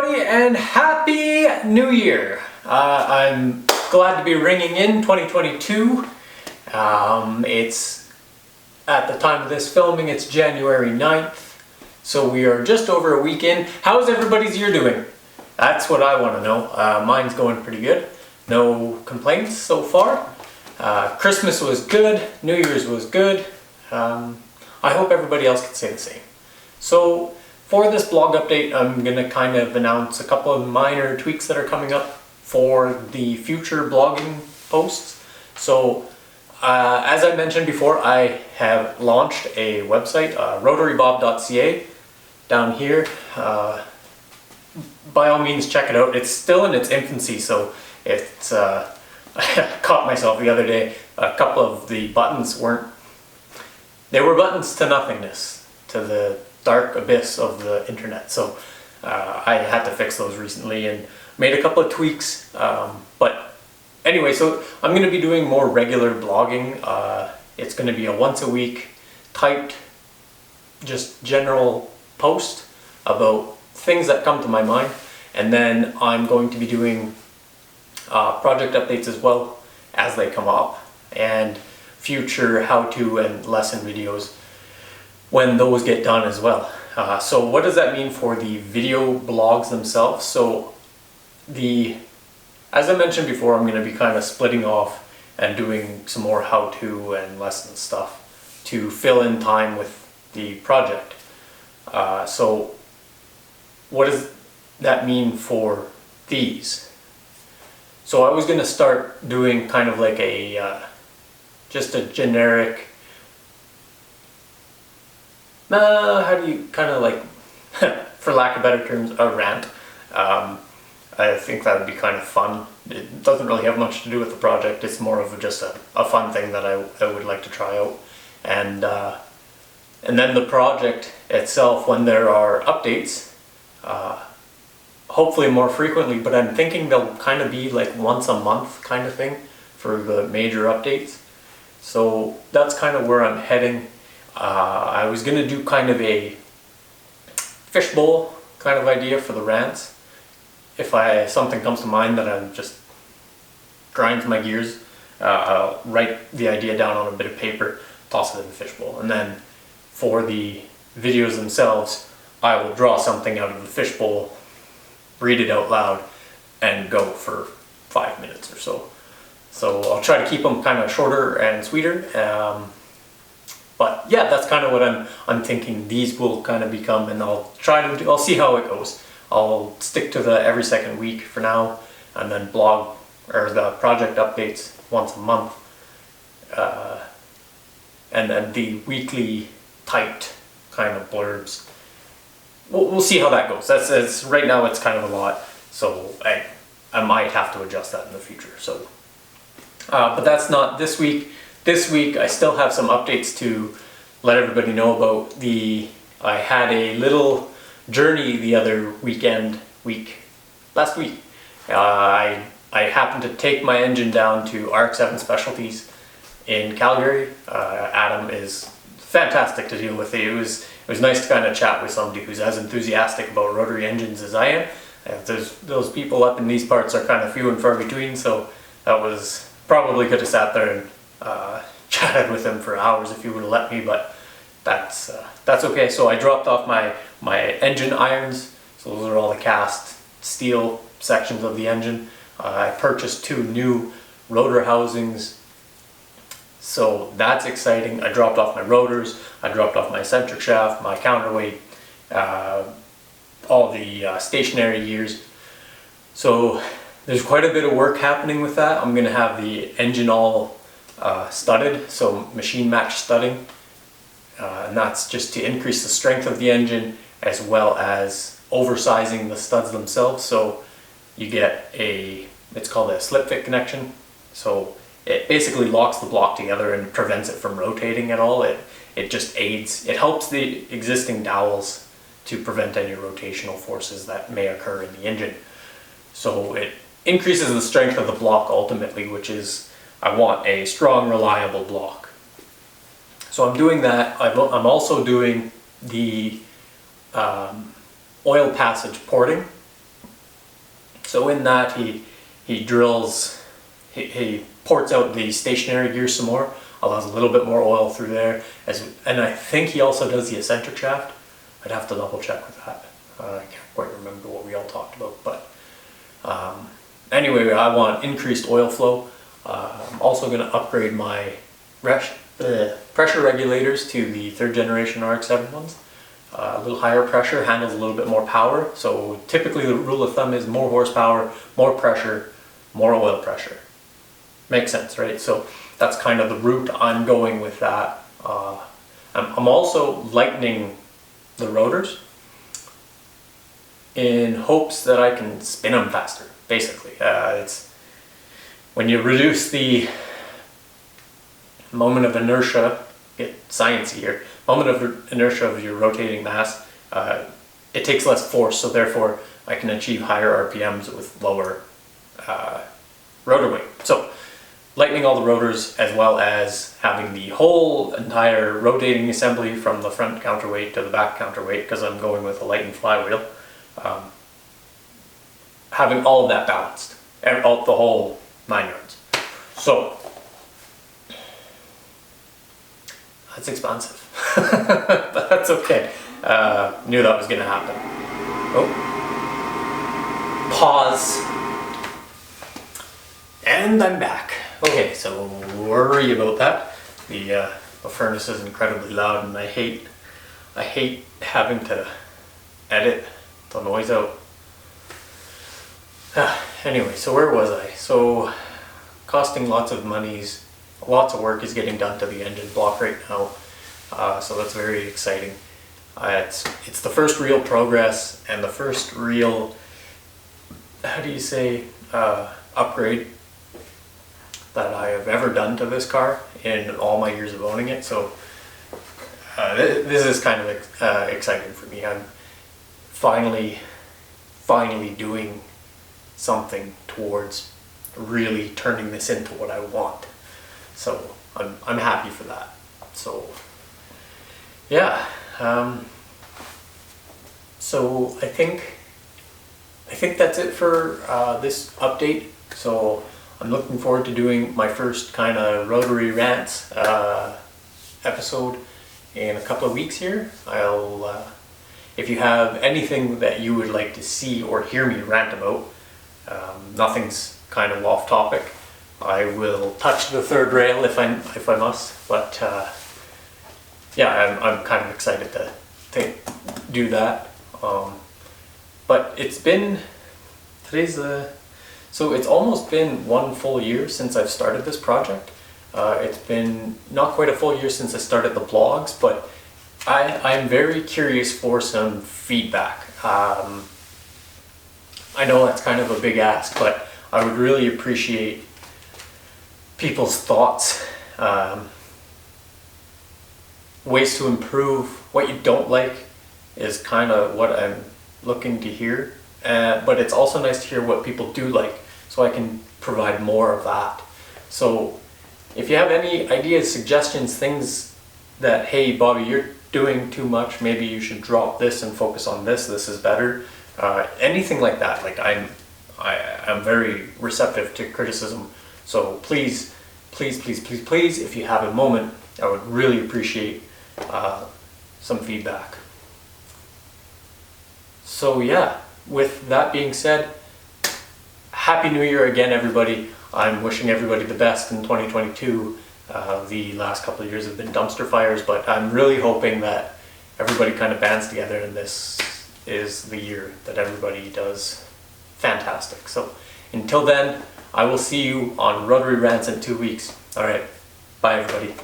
everybody and Happy New Year! I'm glad to be ringing in 2022. It's at the time of this filming, it's January 9th, so we are just over a week in. How's everybody's year doing? That's what I want to know. Mine's going pretty good. No complaints so far. Christmas was good, New Year's was good. I hope everybody else can say the same. So for this blog update, I'm going to kind of announce a couple of minor tweaks that are coming up for the future blogging posts. So as I mentioned before, I have launched a website, rotarybob.ca, down here. By all means, check it out. It's still in its infancy, so it's I caught myself the other day. A couple of the buttons were buttons to nothingness, to the dark abyss of the internet. So I had to fix those recently and made a couple of tweaks. But anyway, so I'm going to be doing more regular blogging. It's going to be a once a week typed, just general post about things that come to my mind. And then I'm going to be doing project updates as well as they come up, and future how-to and lesson videos when those get done as well. So what does that mean for the video blogs themselves? So as I mentioned before, I'm going to be kind of splitting off and doing some more how-to and lesson stuff to fill in time with the project. So what does that mean for these? So I was going to start doing kind of like a just a generic, how do you kind of like, for lack of better terms, a rant. I think that would be kind of fun. It doesn't really have much to do with the project. It's more of just a fun thing that I would like to try out. And then the project itself, when there are updates, hopefully more frequently, but I'm thinking they'll kind of be like once a month kind of thing for the major updates. So that's kind of where I'm heading. I was going to do kind of a fishbowl kind of idea for the rants. If something comes to mind that I'm just grinds my gears, I'll write the idea down on a bit of paper, toss it in the fishbowl. And then for the videos themselves, I will draw something out of the fishbowl, read it out loud, and go for 5 minutes or so. So I'll try to keep them kind of shorter and sweeter. But yeah, that's kind of what I'm thinking these will kind of become, and I'll see how it goes. I'll stick to the every second week for now, and then blog or the project updates once a month, and then the weekly typed kind of blurbs. We'll see how that goes. That's right now it's kind of a lot, so I might have to adjust that in the future. So, but that's not this week. This week I still have some updates to let everybody know about. I had a little journey the other last week. I happened to take my engine down to RX-7 Specialties in Calgary. Adam is fantastic to deal with. It was nice to kind of chat with somebody who's as enthusiastic about rotary engines as I am. Those people up in these parts are kind of few and far between, so that was probably could have sat there and chatted with him for hours if he would have let me, but that's okay. So I dropped off my engine irons. So those are all the cast steel sections of the engine. I purchased 2 new rotor housings, so that's exciting. I dropped off my rotors, I dropped off my eccentric shaft, my counterweight, all the stationary gears. So there's quite a bit of work happening with that. I'm going to have the engine all studded, so machine match studding, and that's just to increase the strength of the engine as well as oversizing the studs themselves. So you get it's called a slip fit connection. So it basically locks the block together and prevents it from rotating at all. It just aids, it helps the existing dowels to prevent any rotational forces that may occur in the engine. So it increases the strength of the block ultimately, which is, I want a strong, reliable block. So I'm doing that. I'm also doing the oil passage porting So in that he drills, he ports out the stationary gear some more, allows a little bit more oil through there, and I think he also does the eccentric shaft. I'd have to double check with that. I can't quite remember what we all talked about, but anyway, I want increased oil flow. I'm also going to upgrade my pressure regulators to the 3rd generation RX-7 ones. A little higher pressure, handles a little bit more power. So typically the rule of thumb is more horsepower, more pressure, more oil pressure. Makes sense, right? So that's kind of the route I'm going with that. I'm also lightening the rotors in hopes that I can spin them faster, basically. It's when you reduce the moment of inertia, get sciencey here, moment of inertia of your rotating mass, it takes less force, so therefore I can achieve higher RPMs with lower rotor weight. So lightening all the rotors, as well as having the whole entire rotating assembly from the front counterweight to the back counterweight, because I'm going with a lightened flywheel, having all of that balanced, and the whole 9 yards. So that's expensive, but that's okay. Knew that was going to happen. Oh, pause, and I'm back. Okay, so worry about that. The furnace is incredibly loud, and I hate having to edit the noise out. Anyway, so where was I? So costing lots of monies, lots of work is getting done to the engine block right now. So that's very exciting. It's the first real progress and the first real, how do you say, upgrade that I have ever done to this car in all my years of owning it. So this is kind of exciting for me. I'm finally doing something towards really turning this into what I want. So I'm happy for that. So yeah, so I think that's it for this update. So I'm looking forward to doing my first kind of Rotary Rants episode in a couple of weeks here. If you have anything that you would like to see or hear me rant about, nothing's kind of off topic. I will touch the third rail if I must, but yeah, I'm kind of excited to do that. But it's been, so it's almost been 1 full year since I've started this project. It's been not quite a full year since I started the blogs, but I'm very curious for some feedback. I know that's kind of a big ask, but I would really appreciate people's thoughts, ways to improve. What you don't like is kind of what I'm looking to hear, but it's also nice to hear what people do like, so I can provide more of that. So if you have any ideas, suggestions, things that, hey Bobby, you're doing too much, maybe you should drop this and focus on this, this is better, anything like that, like I'm very receptive to criticism. So please, if you have a moment, I would really appreciate some feedback. So yeah, with that being said, Happy New Year again, everybody. I'm wishing everybody the best in 2022. The last couple of years have been dumpster fires, but I'm really hoping that everybody kind of bands together and this is the year that everybody does fantastic. So until then, I will see you on Rotary Rants in 2 weeks. All right, bye everybody.